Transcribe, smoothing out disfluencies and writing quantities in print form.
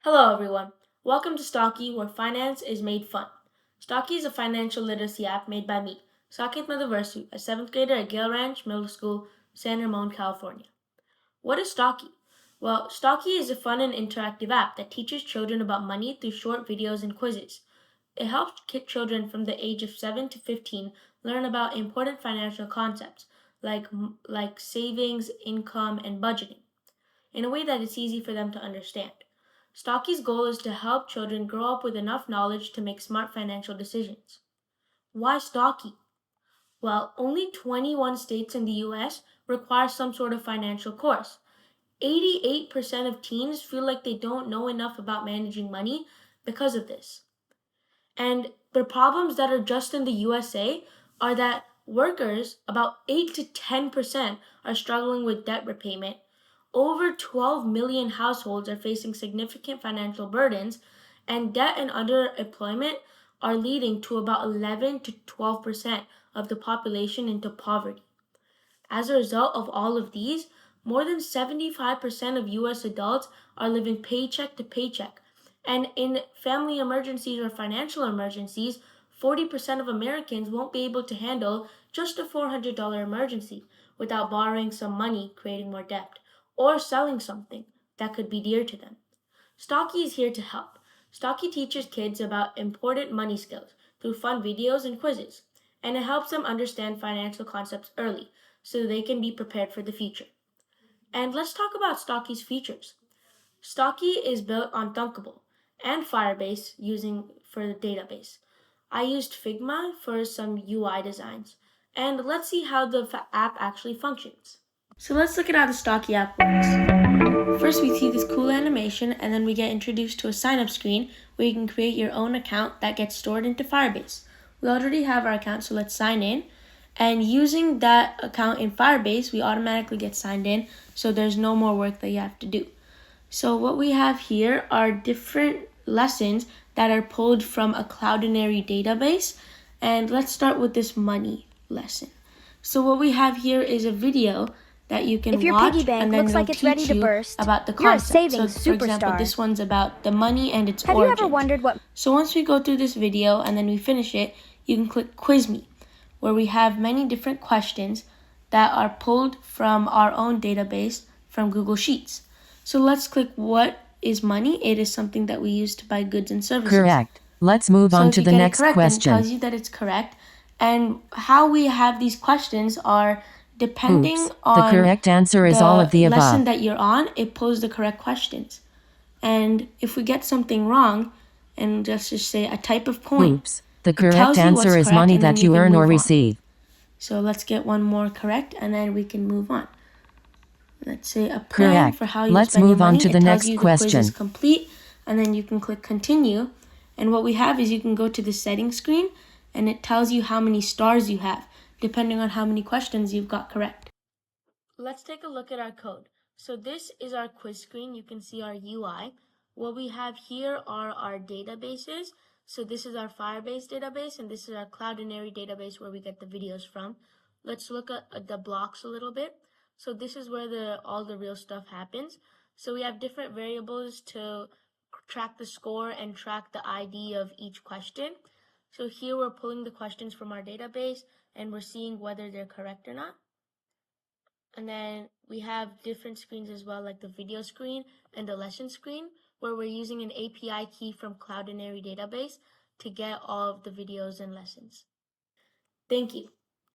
Hello, everyone. Welcome to Stockey, where finance is made fun. Stockey is a financial literacy app made by me, Saaketh Madhuvarsu, a 7th grader at Gale Ranch Middle School, San Ramon, California. What is Stockey? Well, Stockey is a fun and interactive app that teaches children about money through short videos and quizzes. It helps children from the age of 7 to 15 learn about important financial concepts like savings, income, and budgeting in a way that it's easy for them to understand. Stockey's goal is to help children grow up with enough knowledge to make smart financial decisions. Why Stockey? Well, only 21 states in the US require some sort of financial course. 88% of teens feel like they don't know enough about managing money because of this. And the problems that are just in the USA are that workers, about 8 to 10%, are struggling with debt repayment. Over 12 million households are facing significant financial burdens, and debt and underemployment are leading to about 11 to 12% of the population into poverty. As a result of all of these, more than 75% of US adults are living paycheck to paycheck. And in family emergencies or financial emergencies, 40% of Americans won't be able to handle just a $400 emergency without borrowing some money, creating more debt, or selling something that could be dear to them. Stockey is here to help. Stockey teaches kids about important money skills through fun videos and quizzes, and it helps them understand financial concepts early so they can be prepared for the future. And let's talk about Stockey's features. Stockey is built on Thunkable and Firebase using for the database. I used Figma for some UI designs. And let's see how the app actually functions. So let's look at how the Stockey app works. First, we see this cool animation, and then we get introduced to a sign-up screen where you can create your own account that gets stored into Firebase. We already have our account, so let's sign in. And using that account in Firebase, we automatically get signed in, so there's no more work that you have to do. So what we have here are different lessons that are pulled from a Cloudinary database. And let's start with this money lesson. So what we have here is a video that you can if your watch, piggy bank and then looks like it'll it's ready teach to you burst, about the you're a concept. savings So for example, superstar. this one's about the money and its Have origins. you ever wondered what? So once we go through this video and then we finish it, you can click Quiz Me, where we have many different questions that are pulled from our own database from Google Sheets. So let's click what is money. It is something that we use to buy goods and services. Correct. Let's move on to the next question. Then it tells you that it's correct. And how we have these questions are depending on the correct answer is all of the above. lesson that you're on, it pulls the correct questions. And if we get something wrong, and just say a type of coin, Oops. The correct answer is money that you earn or receive. So let's get one more correct, and then we can move on. Let's say a plan for how you Let's spend your move on money. to the It tells next you the question. quiz is complete, and then you can click continue. And what we have is you can go to the settings screen, and it tells you how many stars you have, depending on how many questions you've got correct. Let's take a look at our code. So this is our quiz screen. You can see our UI. What we have here are our databases. So this is our Firebase database, and this is our Cloudinary database where we get the videos from. Let's look at the blocks a little bit. So this is where all the real stuff happens. So we have different variables to track the score and track the ID of each question. So here we're pulling the questions from our database, and we're seeing whether they're correct or not. And then we have different screens as well, like the video screen and the lesson screen, where we're using an API key from Cloudinary database to get all of the videos and lessons. Thank you.